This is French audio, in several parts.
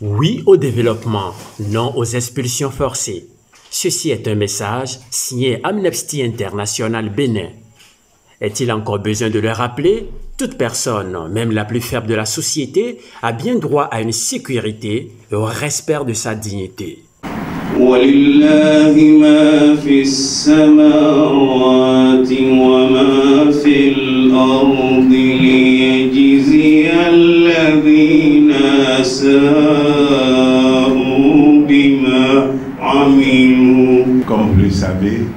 Oui au développement, non aux expulsions forcées. Ceci est un message signé Amnesty International Bénin. Est-il encore besoin de le rappeler? Toute personne, même la plus faible de la société, a bien droit à une sécurité et au respect de sa dignité. Comme vous le savez,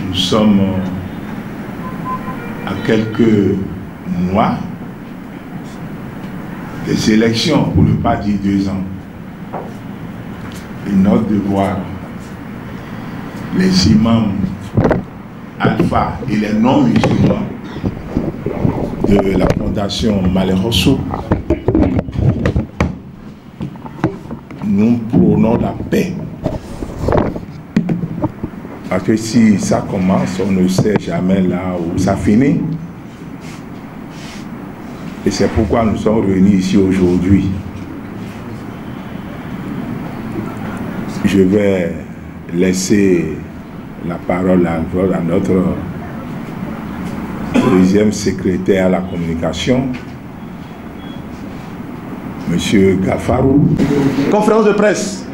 nous sommes à quelques mois des élections, pour ne pas dire 2 ans. Et notre devoir, les imams alpha et les non-musulmans de la fondation Malekhosso, nous prônons la paix. Parce que si ça commence, on ne sait jamais là où ça finit. Et c'est pourquoi nous sommes réunis ici aujourd'hui. Je vais laisser la parole à notre deuxième secrétaire à la communication, M. Gafarou. Conférence de presse.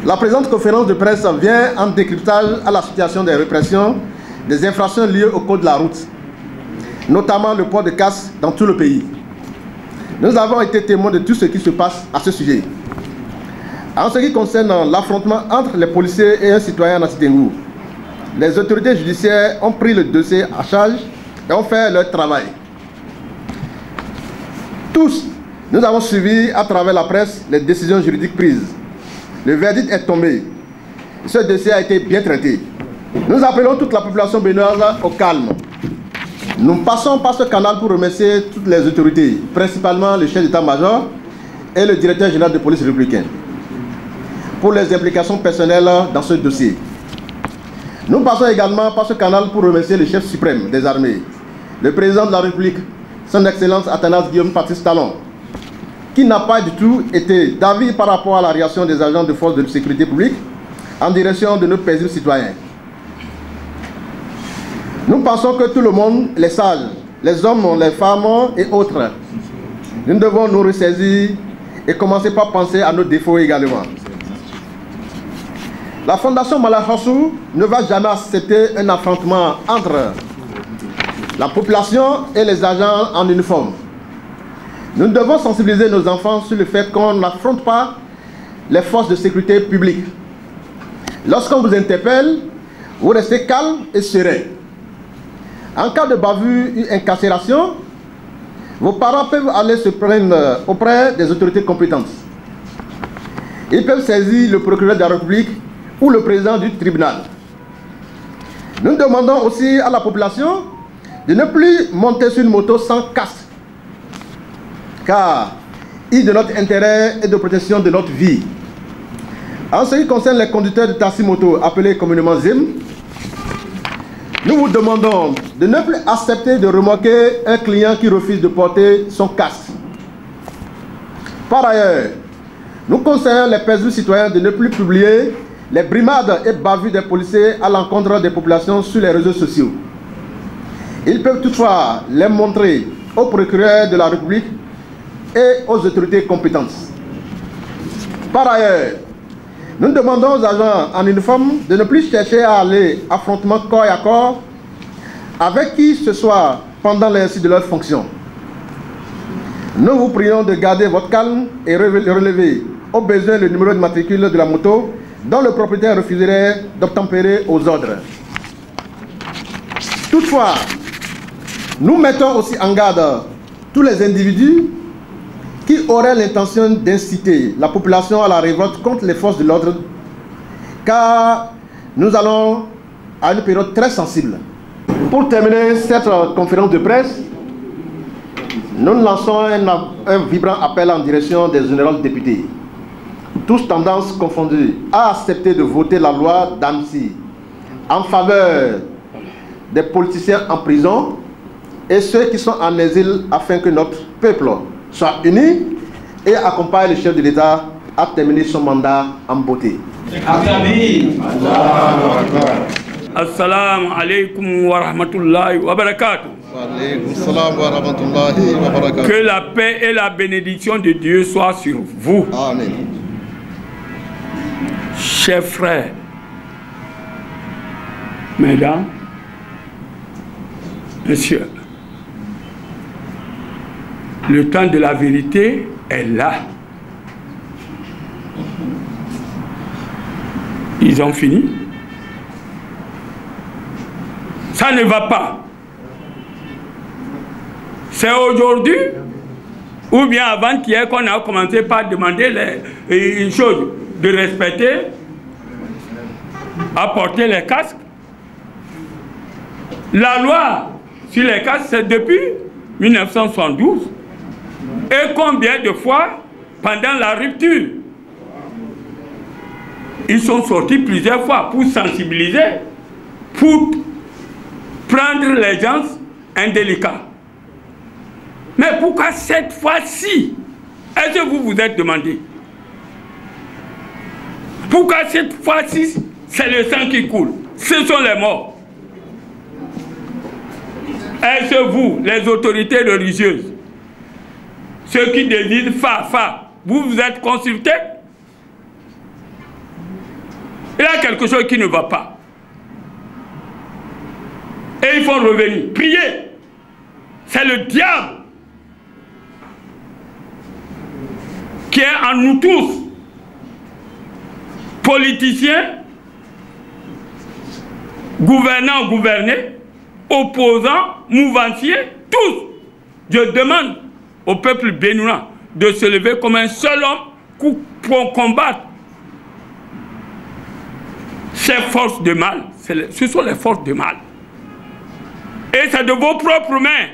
La présente conférence de presse vient en décryptage à la situation des répressions des infractions liées au code de la route, notamment le port de casque dans tout le pays. Nous avons été témoins de tout ce qui se passe à ce sujet. En ce qui concerne l'affrontement entre les policiers et un citoyen à Titengou, les autorités judiciaires ont pris le dossier à charge et ont fait leur travail. Tous, nous avons suivi à travers la presse les décisions juridiques prises. Le verdict est tombé. Ce dossier a été bien traité. Nous appelons toute la population béninoise au calme. Nous passons par ce canal pour remercier toutes les autorités, principalement le chef d'état-major et le directeur général de police républicaine, pour les implications personnelles dans ce dossier. Nous passons également par ce canal pour remercier le chef suprême des armées, le président de la République, son Excellence Athanase Guillaume Patrice Talon, qui n'a pas du tout été d'avis par rapport à la réaction des agents de force de sécurité publique en direction de nos paisibles citoyens. Nous pensons que tout le monde, les sages, les hommes, les femmes et autres, nous devons nous ressaisir et commencer par penser à nos défauts également. La Fondation Malekhosso ne va jamais accepter un affrontement entre la population et les agents en uniforme. Nous devons sensibiliser nos enfants sur le fait qu'on n'affronte pas les forces de sécurité publique. Lorsqu'on vous interpelle, vous restez calme et serein. En cas de bavure ou incarcération, vos parents peuvent aller se plaindre auprès des autorités compétentes. Ils peuvent saisir le procureur de la République ou le président du tribunal. Nous demandons aussi à la population de ne plus monter sur une moto sans casque, car il est de notre intérêt et de protection de notre vie. En ce qui concerne les conducteurs de taxi-moto, appelés communément ZIM, nous vous demandons de ne plus accepter de remorquer un client qui refuse de porter son casque. Par ailleurs, nous conseillons les paisibles citoyens de ne plus publier les brimades et bavures des policiers à l'encontre des populations sur les réseaux sociaux. Ils peuvent toutefois les montrer au procureur de la République et aux autorités compétentes. Par ailleurs, nous demandons aux agents en uniforme de ne plus chercher à aller affrontement corps à corps avec qui ce soit pendant l'exercice de leur fonction. Nous vous prions de garder votre calme et relever au besoin le numéro de matricule de la moto dont le propriétaire refuserait d'obtempérer aux ordres. Toutefois, nous mettons aussi en garde tous les individus qui auraient l'intention d'inciter la population à la révolte contre les forces de l'ordre, car nous allons à une période très sensible. Pour terminer cette conférence de presse, nous lançons un vibrant appel en direction des honorables députés, tous tendances confondues, à accepter de voter la loi d'Amnesty en faveur des politiciens en prison et ceux qui sont en exil afin que notre peuple soit uni et accompagne le chef de l'État à terminer son mandat en beauté. Assalamu alaikum wa rahmatullahi wa barakatuh. Que la paix et la bénédiction de Dieu soient sur vous. Amen. Chers frères, mesdames, messieurs, le temps de la vérité est là. Ils ont fini. Ça ne va pas. C'est aujourd'hui ou bien avant-hier qu'on a commencé par demander les choses de respecter, à porter les casques. La loi sur les casques, c'est depuis 1972. Et combien de fois, pendant la rupture, ils sont sortis plusieurs fois pour sensibiliser, pour prendre les gens indélicats. Mais pourquoi cette fois-ci? Est-ce que vous vous êtes demandé? Pourquoi cette fois-ci, c'est le sang qui coule? Ce sont les morts. Est-ce que vous, les autorités religieuses, ceux qui désirent vous vous êtes consultés? Il y a quelque chose qui ne va pas. Et il faut revenir. Prier. C'est le diable qui est en nous tous. Politiciens, gouvernants, gouvernés, opposants, mouvanciers, tous. Je demande au peuple béninois de se lever comme un seul homme pour combattre ces forces de mal. Ce sont les forces de mal. Et c'est de vos propres mains.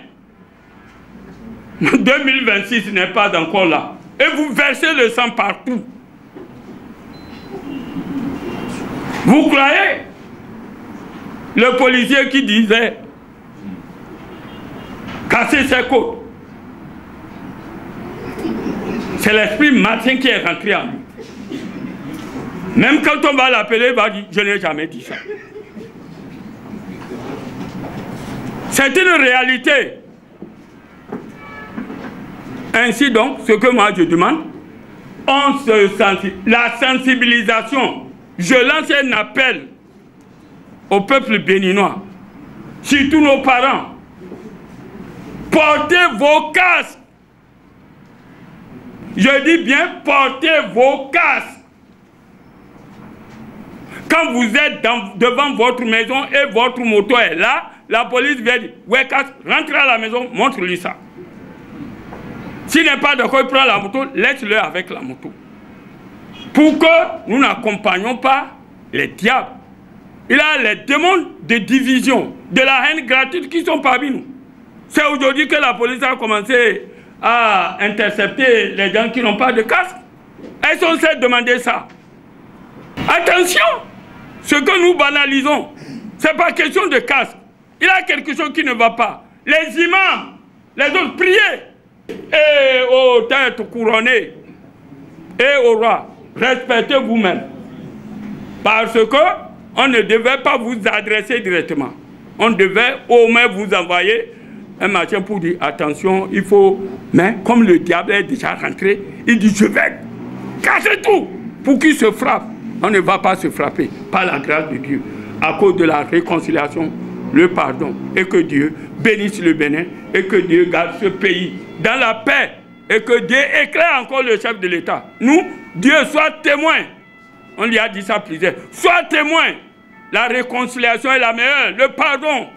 2026 n'est pas encore là. Et vous versez le sang partout. Vous croyez le policier qui disait casser ses côtes? C'est l'esprit Martin qui est rentré en lui. Même quand on va l'appeler, il va dire je n'ai jamais dit ça. C'est une réalité. Ainsi donc, ce que moi je demande, la sensibilisation. Je lance un appel au peuple béninois, surtout nos parents. Portez vos casques. Je dis bien, portez vos casques. Quand vous êtes devant votre maison et votre moto est là, la police vient dire, ouais, casque, rentrez à la maison, montre-lui ça. S'il n'est pas d'accord, il prend la moto, laisse-le avec la moto. Pour que nous n'accompagnions pas les diables. Il y a les démons de division, de la haine gratuite qui sont parmi nous. C'est aujourd'hui que la police a commencé à intercepter les gens qui n'ont pas de casque. Elles sont censées demander ça. Attention, ce que nous banalisons, ce n'est pas question de casque. Il y a quelque chose qui ne va pas. Les imams, les autres, priez. Et aux têtes couronnées, et au roi, respectez vous-même. Parce que on ne devait pas vous adresser directement. On devait au moins vous envoyer un machin pour dire attention, il faut. Mais comme le diable est déjà rentré, il dit je vais casser tout pour qu'il se frappe. On ne va pas se frapper par la grâce de Dieu, à cause de la réconciliation, le pardon, et que Dieu bénisse le Bénin, et que Dieu garde ce pays dans la paix, et que Dieu éclaire encore le chef de l'État. Nous, Dieu soit témoin. On lui a dit ça plusieurs. Soit témoin. La réconciliation est la meilleure. Le pardon,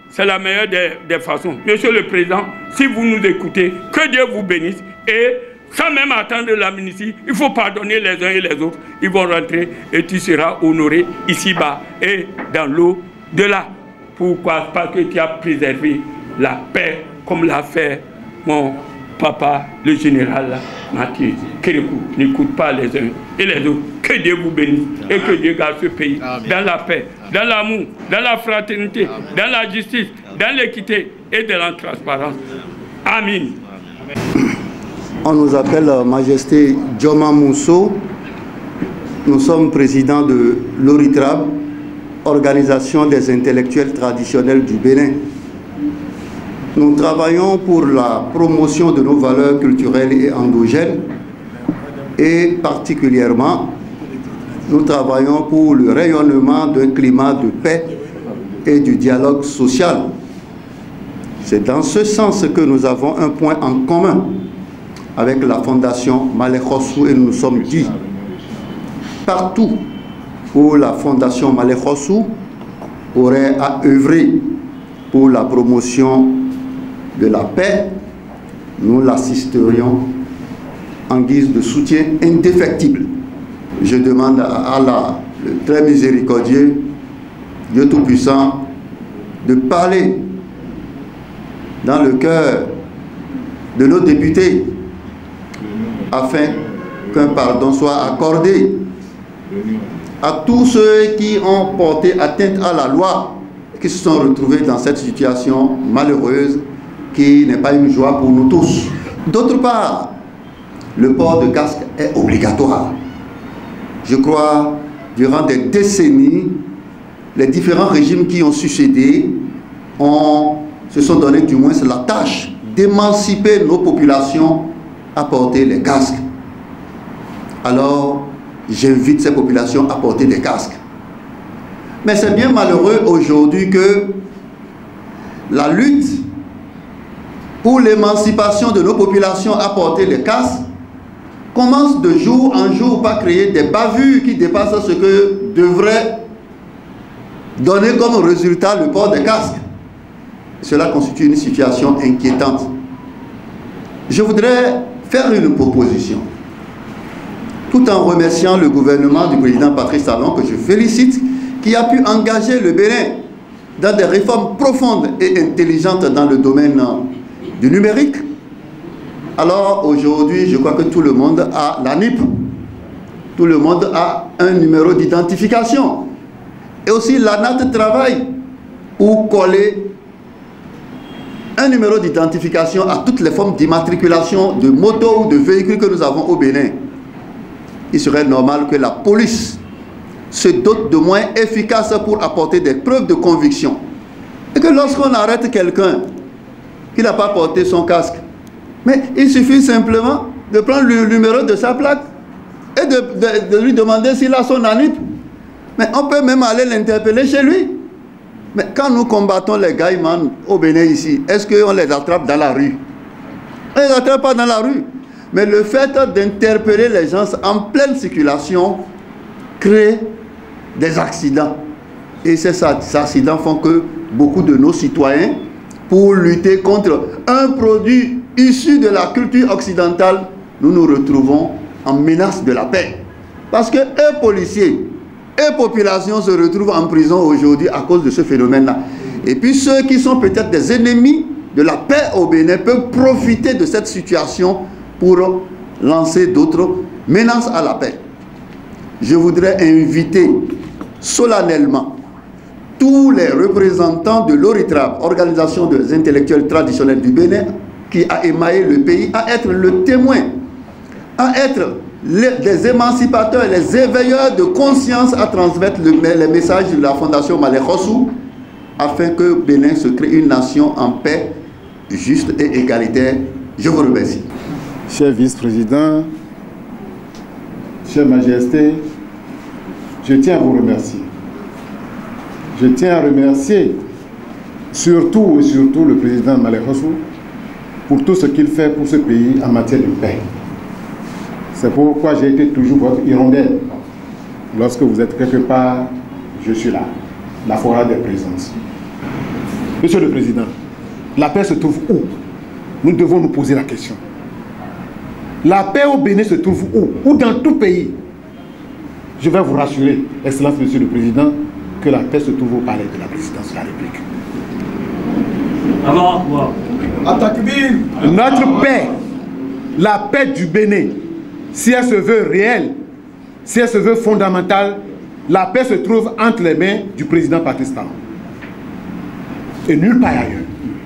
c'est la meilleure des façons. Monsieur le Président, si vous nous écoutez, que Dieu vous bénisse. Et sans même attendre l'amnistie, il faut pardonner les uns et les autres. Ils vont rentrer et tu seras honoré ici-bas et dans l'au-delà. Pourquoi? Parce que tu as préservé la paix comme l'a fait mon papa, le général Mathieu Kérékou. N'écoute pas les uns et les autres. Que Dieu vous bénisse et que Dieu garde ce pays dans la paix, dans l'amour, dans la fraternité, dans la justice, dans l'équité et dans la transparence. Amen. On nous appelle Majesté Djoma Mousso. Nous sommes présidents de l'ORITRAB, Organisation des intellectuels traditionnels du Bénin. Nous travaillons pour la promotion de nos valeurs culturelles et endogènes et particulièrement, nous travaillons pour le rayonnement d'un climat de paix et du dialogue social. C'est dans ce sens que nous avons un point en commun avec la Fondation Malé Khossou et nous nous sommes dit partout où la Fondation Malé Khossou aurait à œuvrer pour la promotion de la paix, nous l'assisterions en guise de soutien indéfectible. Je demande à Allah, le très miséricordieux, Dieu Tout-Puissant, de parler dans le cœur de nos députés afin qu'un pardon soit accordé à tous ceux qui ont porté atteinte à la loi et qui se sont retrouvés dans cette situation malheureuse qui n'est pas une joie pour nous tous. D'autre part, le port de casque est obligatoire. Je crois, durant des décennies, les différents régimes qui ont succédé se sont donné du moins la tâche d'émanciper nos populations à porter les casques. Alors, j'invite ces populations à porter des casques. Mais c'est bien malheureux aujourd'hui que la lutte pour l'émancipation de nos populations à porter les casques commence de jour en jour par créer des bavures qui dépassent ce que devrait donner comme résultat le port des casques. Cela constitue une situation inquiétante. Je voudrais faire une proposition, tout en remerciant le gouvernement du président Patrice Talon, que je félicite, qui a pu engager le Bénin dans des réformes profondes et intelligentes dans le domaine du numérique. Alors aujourd'hui, je crois que tout le monde a la NIP, tout le monde a un numéro d'identification. Et aussi l'ANAT travaille pour coller un numéro d'identification à toutes les formes d'immatriculation de motos ou de véhicules que nous avons au Bénin. Il serait normal que la police se dote de moyens efficaces pour apporter des preuves de conviction. Et que lorsqu'on arrête quelqu'un qui n'a pas porté son casque, mais il suffit simplement de prendre le numéro de sa plaque et de lui demander s'il a son ANIP. Mais on peut même aller l'interpeller chez lui. Mais quand nous combattons les gaïmans au Bénin ici, est-ce qu'on les attrape dans la rue? On ne les attrape pas dans la rue. Mais le fait d'interpeller les gens en pleine circulation crée des accidents. Et ces accidents font que beaucoup de nos citoyens, pour lutter contre un produit issu de la culture occidentale, nous nous retrouvons en menace de la paix. Parce que les policiers et population se retrouvent en prison aujourd'hui à cause de ce phénomène-là. Et puis ceux qui sont peut-être des ennemis de la paix au Bénin peuvent profiter de cette situation pour lancer d'autres menaces à la paix. Je voudrais inviter solennellement tous les représentants de l'ORITRAB, Organisation des intellectuels traditionnels du Bénin, qui a émaillé le pays, à être le témoin, à être les émancipateurs, les éveilleurs de conscience à transmettre les messages de la Fondation Malé Khossou afin que Bénin se crée une nation en paix, juste et égalitaire. Je vous remercie. Cher vice-président, chère Majesté, je tiens à vous remercier. Je tiens à remercier surtout et surtout le président Malé Khossou pour tout ce qu'il fait pour ce pays en matière de paix. C'est pourquoi j'ai été toujours votre hirondelle. Lorsque vous êtes quelque part, je suis là. La forêt des présences. Monsieur le Président, la paix se trouve où? Nous devons nous poser la question. La paix au Bénin se trouve où? Ou dans tout pays? Je vais vous rassurer, Excellence Monsieur le Président, que la paix se trouve au palais de la présidence de la République. Notre paix, la paix du Bénin, si elle se veut réelle, si elle se veut fondamentale, la paix se trouve entre les mains du président Patrice Talon. Et nulle part ailleurs.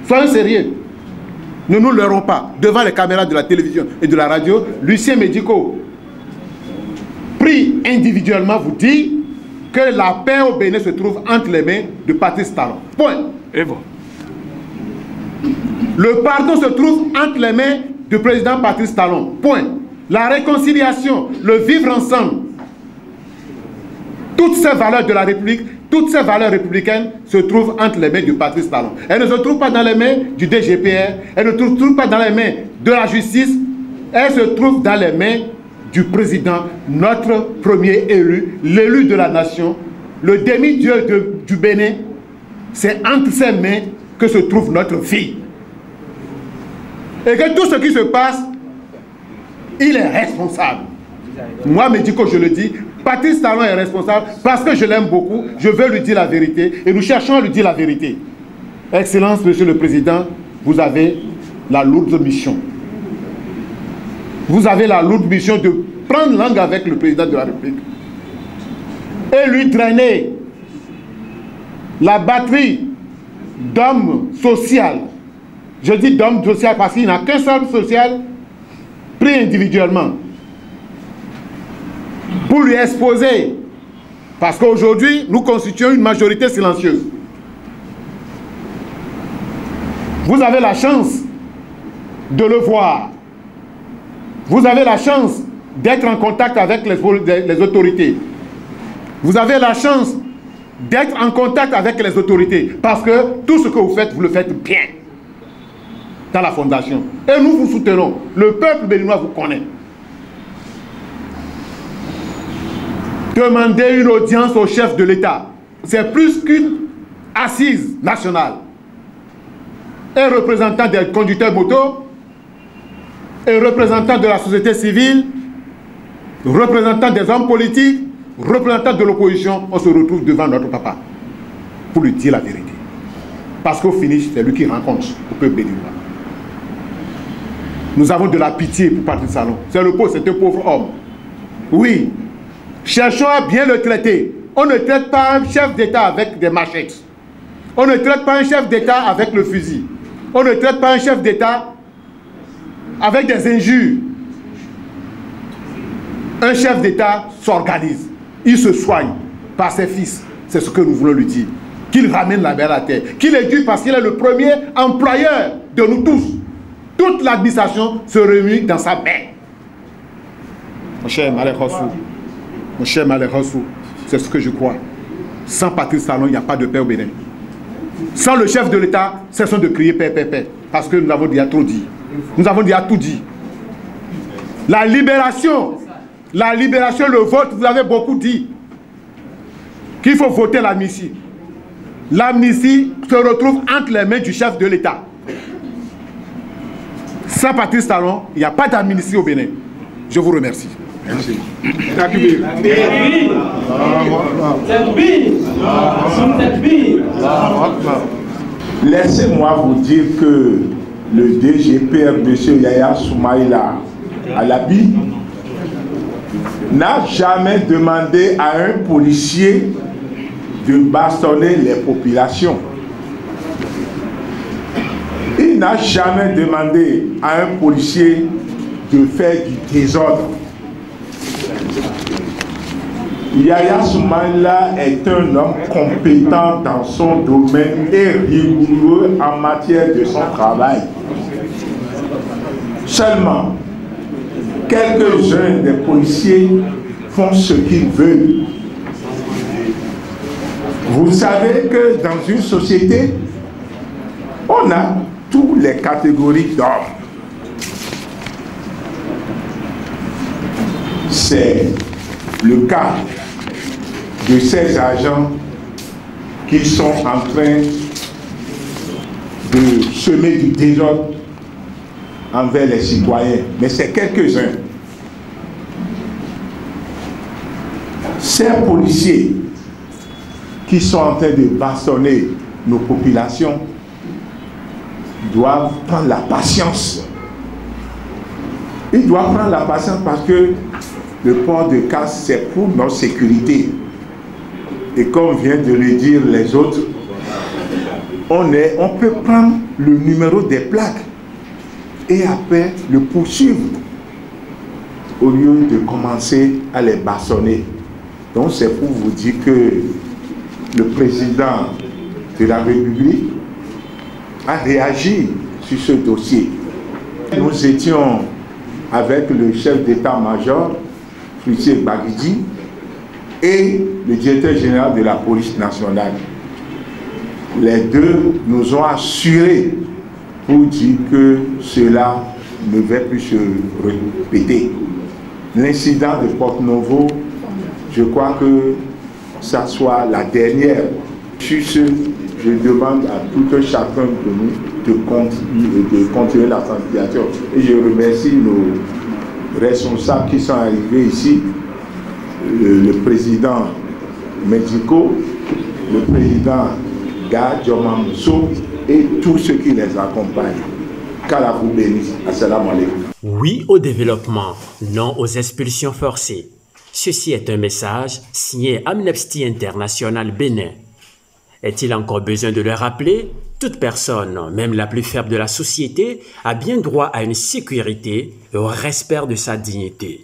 Soyons sérieux. ne nous leurrons pas, devant les caméras de la télévision et de la radio, Lucien Médico, pris individuellement, vous dit que la paix au Bénin se trouve entre les mains de Patrice Talon. Point. Et bon. Le pardon se trouve entre les mains du président Patrice Talon. Point. La réconciliation, le vivre ensemble, toutes ces valeurs de la République, toutes ces valeurs républicaines se trouvent entre les mains du Patrice Talon. Elles ne se trouvent pas dans les mains du DGPR, elles ne se trouvent pas dans les mains de la justice, elles se trouvent dans les mains du président, notre premier élu, l'élu de la nation, le demi-dieu du Bénin. C'est entre ses mains que se trouve notre vie. Et que tout ce qui se passe, il est responsable. Moi, Médico, je le dis, Patrice Talon est responsable parce que je l'aime beaucoup, je veux lui dire la vérité et nous cherchons à lui dire la vérité. Excellence, Monsieur le Président, vous avez la lourde mission. Vous avez la lourde mission de prendre langue avec le Président de la République et lui drainer la batterie d'hommes sociaux. Je dis d'hommes sociaux parce qu'il n'y a qu'un seul social pris individuellement pour lui exposer. Parce qu'aujourd'hui, nous constituons une majorité silencieuse. Vous avez la chance de le voir. Vous avez la chance d'être en contact avec les autorités. Vous avez la chance d'être en contact avec les autorités. Parce que tout ce que vous le faites bien dans la fondation. Et nous vous soutenons. Le peuple béninois vous connaît. Demander une audience au chef de l'État, c'est plus qu'une assise nationale. Un représentant des conducteurs moto, un représentant de la société civile, représentant des hommes politiques, représentant de l'opposition, on se retrouve devant notre papa pour lui dire la vérité. Parce qu'au finish, c'est lui qui rencontre le peuple béninois. Nous avons de la pitié pour Patrice Talon. C'est un pauvre homme. Oui. Cherchons à bien le traiter. On ne traite pas un chef d'État avec des machettes. On ne traite pas un chef d'État avec le fusil. On ne traite pas un chef d'État avec des injures. Un chef d'État s'organise. Il se soigne par ses fils. C'est ce que nous voulons lui dire. Qu'il ramène la mer à terre. Qu'il éduque parce qu'il est le premier employeur de nous tous. Toute l'administration se réunit dans sa main. Mon cher Malek Hossou, mon cher Malek Hossou, c'est ce que je crois. Sans Patrice Talon, il n'y a pas de paix au Bénin. Sans le chef de l'État, cessons de crier paix, paix, paix. Parce que nous avons déjà trop dit. Nous avons déjà tout dit. La libération, le vote, vous avez beaucoup dit qu'il faut voter l'amnistie. L'amnistie se retrouve entre les mains du chef de l'État. Sans Patrice Talon, il n'y a pas d'amnistie au Bénin. Je vous remercie. Merci. Laissez-moi vous dire que le DGPR, M. Yaya Soumaïla Alabi, n'a jamais demandé à un policier de bastonner les populations. Il n'a jamais demandé à un policier de faire du désordre. Yaya Soumaïla est un homme compétent dans son domaine et rigoureux en matière de son travail. Seulement, quelques-uns des policiers font ce qu'ils veulent. Vous savez que dans une société, on a toutes les catégories d'hommes. C'est le cas de ces agents qui sont en train de semer du désordre envers les citoyens. Mais c'est quelques-uns. Ces policiers qui sont en train de bastonner nos populations doivent prendre la patience. Ils doivent prendre la patience parce que le port de casque, c'est pour notre sécurité. Et comme vient de le dire les autres, on peut prendre le numéro des plaques et après le poursuivre au lieu de commencer à les bâtonner. Donc c'est pour vous dire que le président de la République a réagi sur ce dossier. Nous étions avec le chef d'état-major, Flussi Baguidi, et le directeur général de la police nationale. Les deux nous ont assuré pour dire que cela ne va plus se répéter. L'incident de Porte-Novo, je crois que ça soit la dernière. Sur ce, je demande à tout un chacun de nous de continuer la sensibilisation. Et je remercie nos responsables qui sont arrivés ici, le président Médico, le président Gadjomamousso et tous ceux qui les accompagnent. Qu'Allah vous bénisse. Assalamu alaikum. Oui au développement, non aux expulsions forcées. Ceci est un message signé Amnesty International Bénin. Est-il encore besoin de le rappeler? Toute personne, même la plus faible de la société, a bien droit à une sécurité et au respect de sa dignité.